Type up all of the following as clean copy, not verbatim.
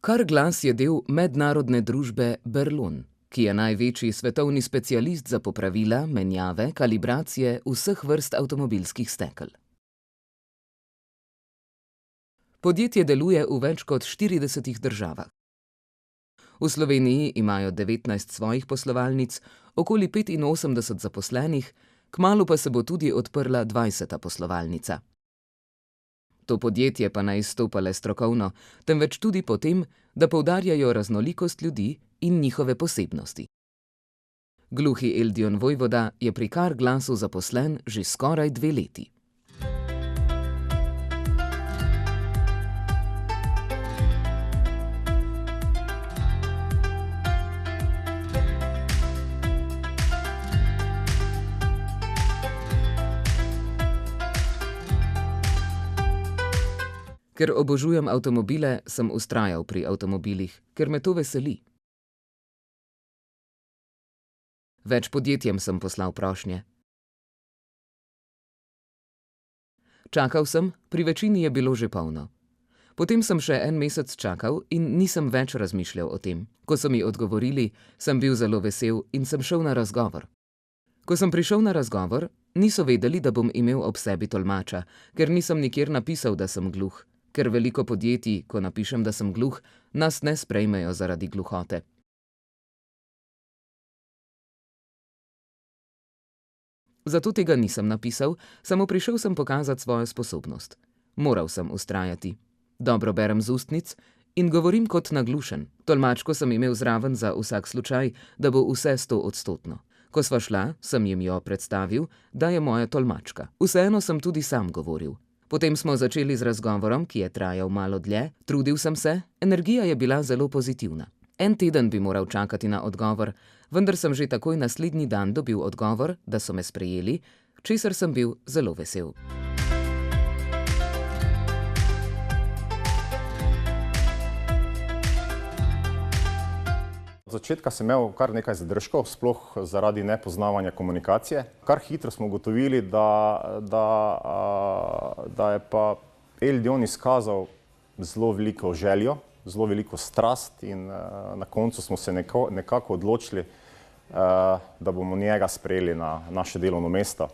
CarGlass je del mednarodne družbe Berlun, ki je največji svetovni specialist za popravila, menjave, kalibracije vseh vrst avtomobilskih stekel. Podjetje deluje v več kot 40 državah. V Sloveniji imajo 19 svojih poslovalnic, okoli 85 zaposlenih, kmalu pa se bo tudi odprla 20. poslovalnica. To podjetje pa ne izstopa le strokovno, temveč tudi po tem, da poudarjajo raznolikost ljudi in njihove posebnosti. Gluhi Eldion Vojvoda je pri CarGlassu zaposlen že skoraj 2 leti. Ker obožujem avtomobile, sem vztrajal pri avtomobilih, ker me to veseli. Več podjetjem sem poslal prošnje. Čakal sem, pri večini je bilo že polno. Potem sem še 1 mesec čakal in nisem več razmišljal o tem. Ko so mi odgovorili, sem bil zelo vesel in sem šel na razgovor. Ko sem prišel na razgovor, niso vedeli, da bom imel ob sebi tolmača, ker nisem nikjer napisal, da sem gluh. Ker veliko podjetij, ko napišem, da sem gluh, nas ne sprejmejo zaradi gluhote. Zato tega nisem napisal, samo prišel sem pokazati svojo sposobnost. Moral sem vztrajati. Dobro berem z ustnic in govorim kot naglušen. Tolmačko sem imel zraven za vsak slučaj, da bo vse 100-odstotno. Ko sva šla, sem jim jo predstavil, da je moja tolmačka. Vseeno sem tudi sam govoril. Potem smo začeli z razgovorom, ki je trajal malo dlje, trudil sem se, energija je bila zelo pozitivna. 1 teden bi moral čakati na odgovor, vendar sem že takoj naslednji dan dobil odgovor, da so me sprejeli, česar sem bil zelo vesel. Od začetka sem imel kar nekaj zadržkov, sploh zaradi nepoznavanja komunikacije. Kar hitro smo ugotovili, da je pa Eldion izkazal zelo veliko željo, zelo veliko strast in na koncu smo se nekako odločili, da bomo njega sprejeli na naše delovno mesto.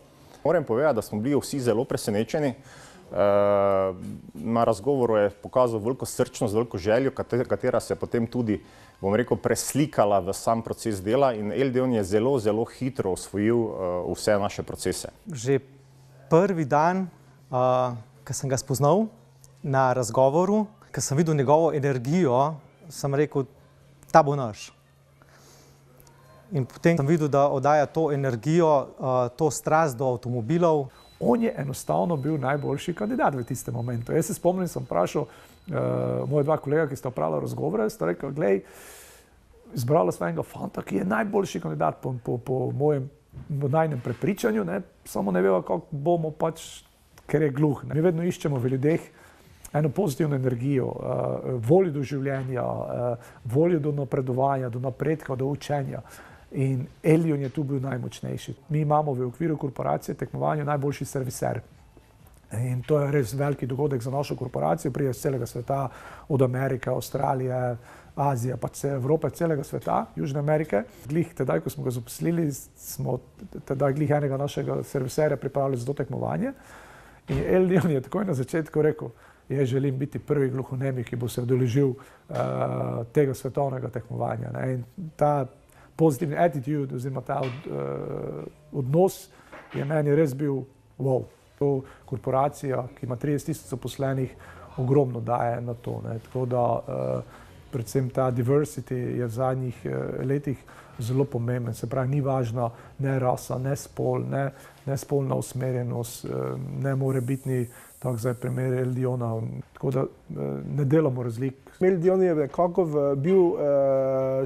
Moram povedati, da smo bili vsi zelo presenečeni. Na razgovoru je pokazal veliko srčnost, veliko željo, katera se je potem tudi, bom rekel, preslikala v sam proces dela in Eldion je zelo, zelo hitro osvojil vse naše procese. Že prvi dan, ko sem ga spoznal na razgovoru, ko sem videl njegovo energijo, sem rekel, ta bo naš. In potem sem videl, da oddaja to energijo, to strast do avtomobilov. On je enostavno bil najboljši kandidat v tistem momentu. Jaz se spomnim, sem vprašal moje 2 kolega, ki sta opravila razgovore, sta rekla, glej, izbrala sva enega fanta, ki je najboljši kandidat po mojem najnem prepričanju, samo ne veva, kako bomo pač, ker je gluh. Mi vedno iščemo v ljudeh eno pozitivno energijo, voljo do življenja, voljo do napredovanja, do napredka, do učenja. In Eldion je tu bil najmočnejši. Mi imamo v okviru korporacije tekmovanja najboljši serviser. In to je res veliki dogodek za našo korporacijo, prije z celega sveta, od Amerike, Avstralije, Azije, pa Evrope, celega sveta, Južne Amerike. Glih tedaj, ko smo ga zaposlili, smo tedaj glih enega našega serviserja pripravili za to tekmovanje. In Eldion je takoj na začetku rekel, jaz želim biti prvi gluhonemi, ki bo se udeležil tega svetovnega tekmovanja. In ta pozitivni attitude, oziroma ta odnos je meni res bil wow. To korporacija, ki ima 30.000 zaposlenih, ogromno daje na to. Tako da predvsem ta diversity je v zadnjih letih zelo pomemben. Se pravi, ni važna ne rasa, ne spol, ne spolna usmerjenost, ne morebitni, tak za primer Eldiona. Tako da ne delamo razlik. Eldion je nekako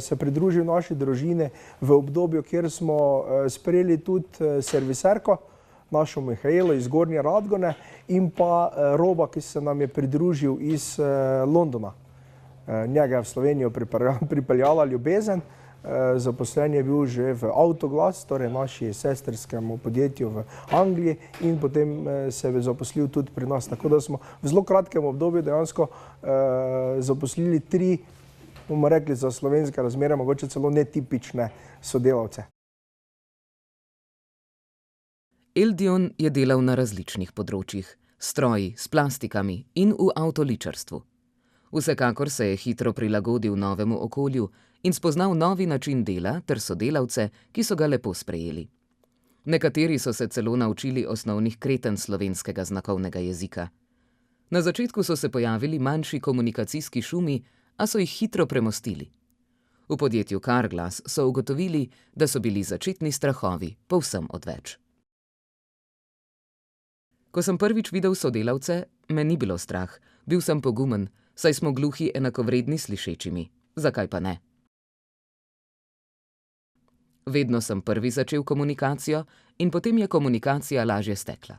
se pridružil naši družini v obdobju, kjer smo sprejeli tudi serviserko, našo Mihajlo iz Gornje Radgone in pa Roba, ki se nam je pridružil iz Londona. Njega je v Slovenijo pripeljala ljubezen, zaposlen je bil že v Avtoglas, torej naši sestrskemu podjetju v Angliji in potem se je zaposlil tudi pri nas. Tako da smo v zelo kratkem obdobju dejansko zaposlili 3, bomo rekli za slovenske razmere, mogoče celo netipične sodelavce. Eldion je delal na različnih področjih, s stroji, s plastikami in v avtoličarstvu. Vsekakor se je hitro prilagodil novemu okolju in spoznal novi način dela ter sodelavce, ki so ga lepo sprejeli. Nekateri so se celo naučili osnovnih kreten slovenskega znakovnega jezika. Na začetku so se pojavili manjši komunikacijski šumi, a so jih hitro premostili. V podjetju Carglass so ugotovili, da so bili začetni strahovi povsem odveč. Ko sem prvič videl sodelavce, me ni bilo strah, bil sem pogumen, saj smo gluhi enakovredni slišečimi. Zakaj pa ne? Vedno sem prvi začel komunikacijo in potem je komunikacija lažje stekla.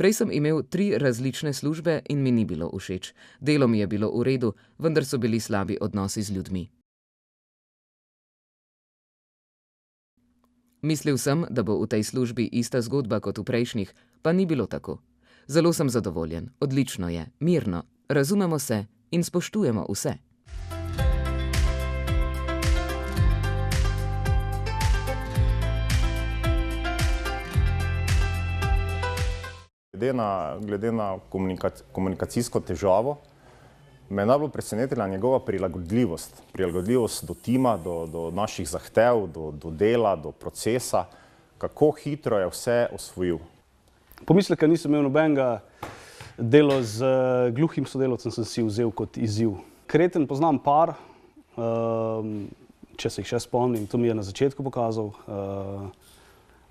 Prej sem imel 3 različne službe in mi ni bilo všeč. Delo mi je bilo v redu, vendar so bili slabi odnosi z ljudmi. Mislil sem, da bo v tej službi ista zgodba kot v prejšnjih, pa ni bilo tako. Zelo sem zadovoljen, odlično je, mirno, razumemo se in spoštujemo vse. Glede na komunikacijsko težavo, me je najbolj presenetila njegova prilagodljivost. Prilagodljivost do tima, do naših zahtev, do dela, do procesa, kako hitro je vse osvojil. Pomisleka nisem imel nobenega, delo z gluhim sodelavcem sem si vzel kot izziv. Kreten poznam par, če se jih še spomnim, to mi je na začetku pokazal.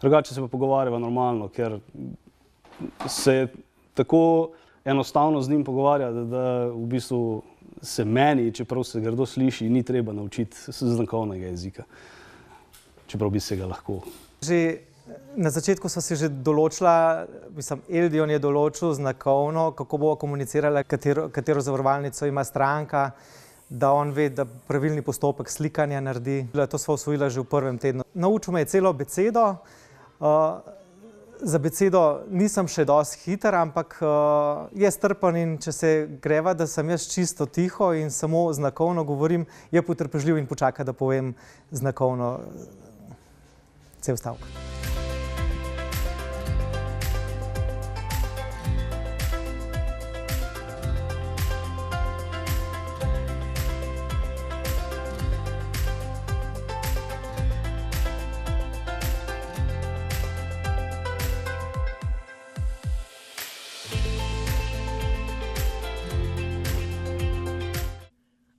Drugače se pa pogovarjava normalno, ker se je tako enostavno z njim pogovarjati, da v bistvu se meni, čeprav se grdo sliši, ni treba naučiti znakovnega jezika, čeprav bi se ga lahko. Že na začetku so se že določila, Eldion je določil znakovno, kako bo komunicirala, katero zavarovalnico ima stranka, da on ve, da pravilni postopek slikanja naredi. To sva osvojila že v prvem tednu. Naučil me je celo abecedo. Za abecedo nisem še dosti hiter, ampak je strpen in če se greva, da sem jaz čisto tiho in samo znakovno govorim, je potrpežljiv in počaka, da povem znakovno cel stavek.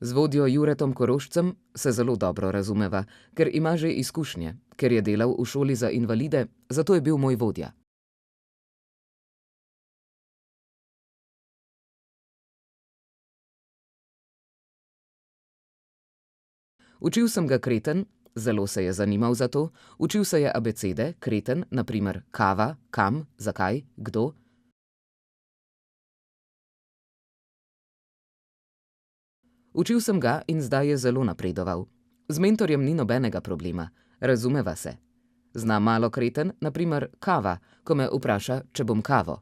Z vodjo Juretom Korošcem se zelo dobro razumeva, ker ima že izkušnje, ker je delal v šoli za invalide, zato je bil moj vodja. Učil sem ga kreten, zelo se je zanimal za to, učil se je abecede, kreten, na primer kava, kam, zakaj, kdo. Učil sem ga in zdaj je zelo napredoval. Z mentorjem ni nobenega problema, razumeva se. Zna malo kreten, na primer kava, ko me vpraša, če bom kavo.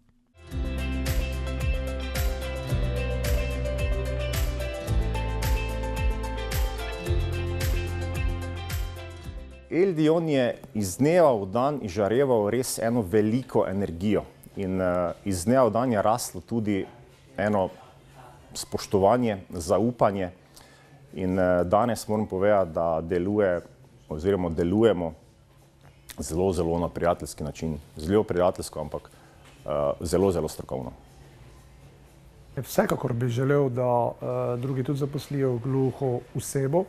Eldion je iz dneva v dan izžareval res eno veliko energijo in iz dneva v dan je raslo tudi eno spoštovanje, zaupanje in danes moram povedati, da delujemo zelo na prijateljski način. Zelo prijateljsko, ampak zelo strokovno. Vsekakor bi želel, da drugi tudi zaposlijo gluho osebo.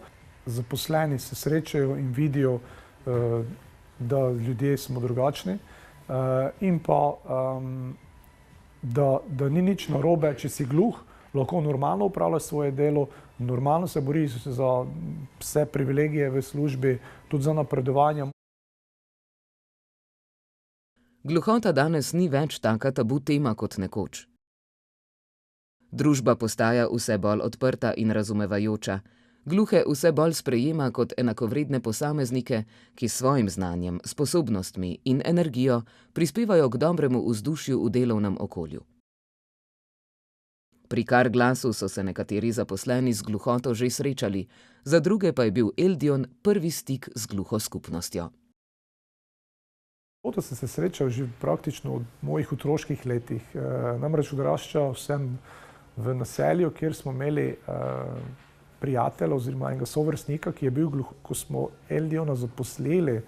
Zaposleni se srečajo in vidijo, da ljudje smo drugačni in pa, da ni nič narobe, če si gluh, lahko normalno upravljaš svoje delo, normalno se boriš za vse privilegije v službi, tudi za napredovanje. Gluhota danes ni več taka tabu tema kot nekoč. Družba postaja vse bolj odprta in razumevajoča. Gluhe vse bolj sprejema kot enakovredne posameznike, ki s svojim znanjem, sposobnostmi in energijo prispevajo k dobremu vzdušju v delovnem okolju. Pri Kar glasu so se nekateri zaposleni z gluhoto že srečali, za druge pa je bil Eldion prvi stik z gluho skupnostjo. To sem se srečal že praktično od mojih otroških letih. Namreč odraščal sem v naselju, kjer smo imeli prijatelja oziroma enega sovrstnika, ki je bil gluh. Ko smo Eldiona zaposlili,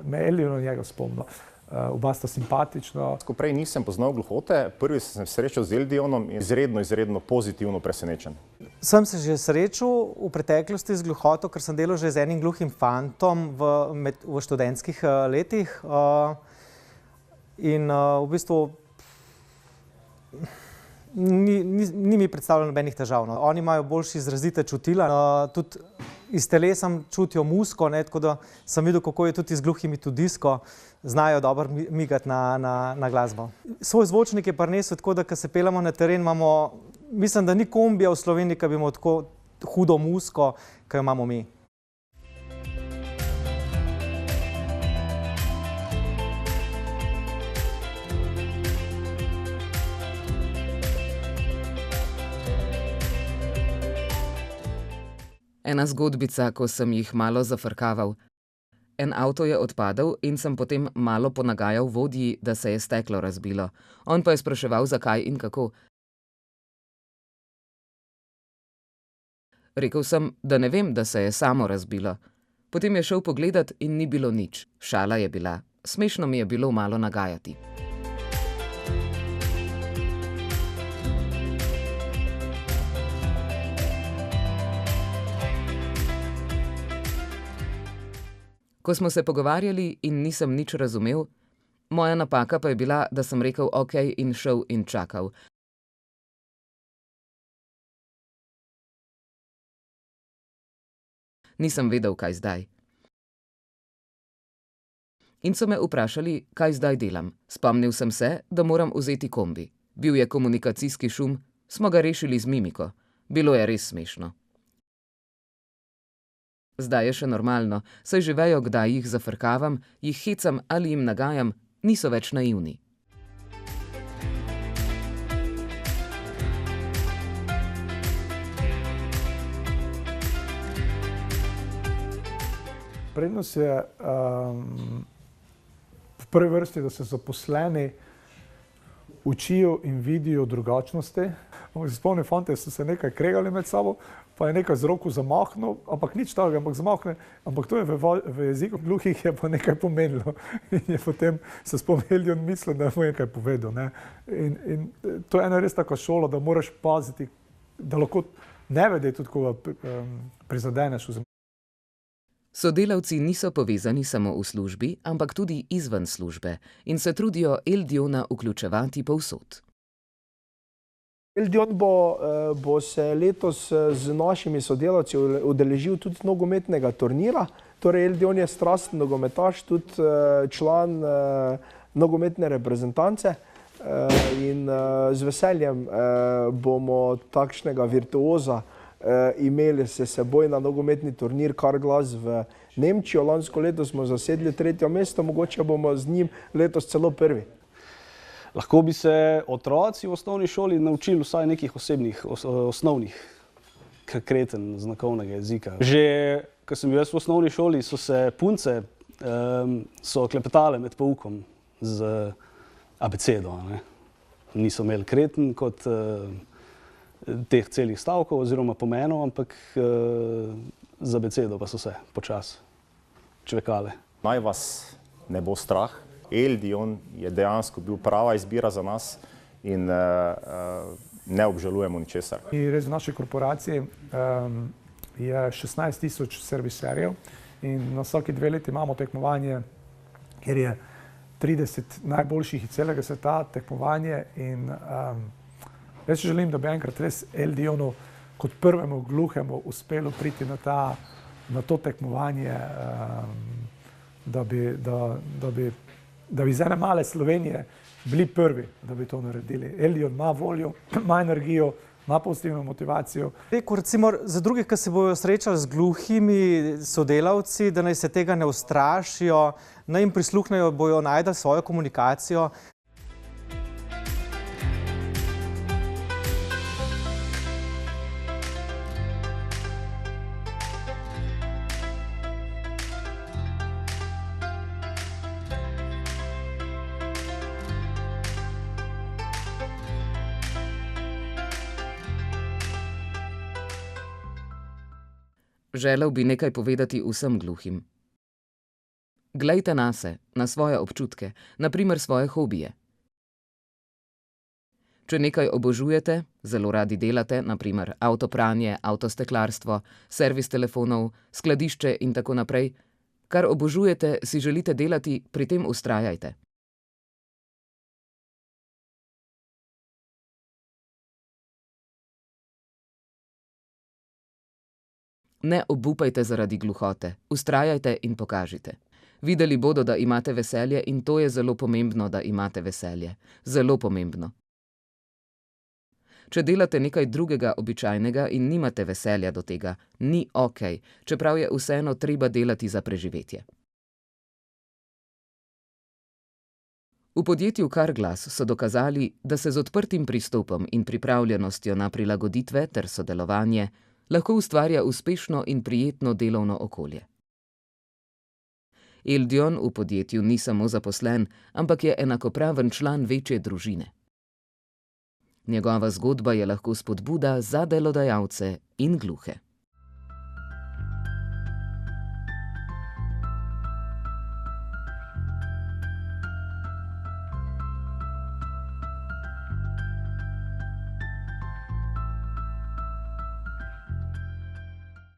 me Eldion na njega spomnil. Oba sta simpatična. Ko prej nisem poznal gluhote, prvi sem se srečal z Eldionom in izredno pozitivno presenečen. Sem se že srečal v preteklosti z gluhoto, ker sem delal že z enim gluhim fantom v študentskih letih. In v bistvu ni mi predstavljalo nobenih težav. Oni imajo boljše izrazite čutila, tudi iz telesa čutijo muziko, tako da sem videl, kako je tudi z gluhimi tudi disko, znajo dobro migati na glasbo. Svoj zvočnik je prinesel tako, da ko se peljemo na teren, imamo, mislim, da ni kombija v Sloveniji, ki bi imel tako hudo muziko, ki jo imamo mi. Ena zgodbica, ko sem jih malo zafrkaval. En avto je odpadel in sem potem malo ponagajal vodji, da se je steklo razbilo. On pa je spraševal, zakaj in kako. Rekel sem, da ne vem, da se je samo razbilo. Potem je šel pogledat in ni bilo nič. Šala je bila. Smešno mi je bilo malo nagajati. Ko smo se pogovarjali in nisem nič razumel, moja napaka pa je bila, da sem rekel ok in šel in čakal. Nisem vedel, kaj zdaj. In so me vprašali, kaj zdaj delam. Spomnil sem se, da moram vzeti kombi. Bil je komunikacijski šum, smo ga rešili z mimiko. Bilo je res smešno. Zdaj je še normalno, saj že vejo, kdaj jih zafrkavam, jih hecam ali jim nagajam, niso več naivni. Prednost je v prvi vrsti, da se zaposleni učijo in vidijo drugačnosti. Se spomnim, fante so se nekaj kregali med sabo, pa je nekaj z roko zamahnil, ampak nič takega, ampak zamahne. Ampak to je v jeziku gluhih je pa nekaj pomenilo. In je potem se spomnil in mislil, da mu je nekaj povedal. Ne? In to je ena res taka šola, da moraš paziti, da lahko nevede tudi koga prizadeneš. Sodelavci niso povezani samo v službi, ampak tudi izven službe in se trudijo Eldiona vključevati povsod. Eldion bo se letos z našimi sodelavci udeležil tudi nogometnega turnira. Torej Eldion je strasten nogometaš, tudi član nogometne reprezentance in z veseljem bomo takšnega virtuoza imeli se seboj na nogometni turnir Kar glas v Nemčijo. Lansko leto smo zasedli 3. mesto, mogoče bomo z njim letos celo prvi. Lahko bi se otroci v osnovni šoli naučili vsaj nekih osnovnih, konkreten znakovnega jezika. Že, ko sem bil jaz v osnovni šoli, so se punce klepetale med poukom z abecedo. Niso imeli kreten kot teh celih stavkov oziroma pomenov, ampak z abecedo pa so se počasi čvekale. Naj vas ne bo strah. Eldion je dejansko bil prava izbira za nas in ne obžalujemo ničesar. Res v naši korporaciji je 16.000 serviserjev in na vsaki 2 leti imamo tekmovanje, kjer je 30 najboljših iz celega sveta tekmovanje in jaz želim, da bi enkrat res Eldionu kot prvemu gluhemu uspelo priti na to tekmovanje, da bi da bi iz ene male Slovenije bili prvi, da bi to naredili. Eldion ima voljo, ima energijo, ima pozitivno motivacijo. Recimo za druge, ki se bojo srečali z gluhimi sodelavci, da naj se tega ne ustrašijo, naj jim prisluhnejo, bojo najdali svojo komunikacijo. Želel bi nekaj povedati vsem gluhim. Glejte nase, na svoje občutke, na primer svoje hobije. Če nekaj obožujete, zelo radi delate, na primer avtopranje, avtosteklarstvo, servis telefonov, skladišče in tako naprej, kar obožujete, si želite delati, pri tem vztrajajte. Ne obupajte zaradi gluhote, vztrajajte in pokažite. Videli bodo, da imate veselje in to je zelo pomembno, da imate veselje. Zelo pomembno. Če delate nekaj drugega običajnega in nimate veselja do tega, ni okej, čeprav je vseeno treba delati za preživetje. V podjetju Carglass so dokazali, da se z odprtim pristopom in pripravljenostjo na prilagoditve ter sodelovanje lahko ustvarja uspešno in prijetno delovno okolje. Eldion v podjetju ni samo zaposlen, ampak je enakopraven član večje družine. Njegova zgodba je lahko spodbuda za delodajalce in gluhe.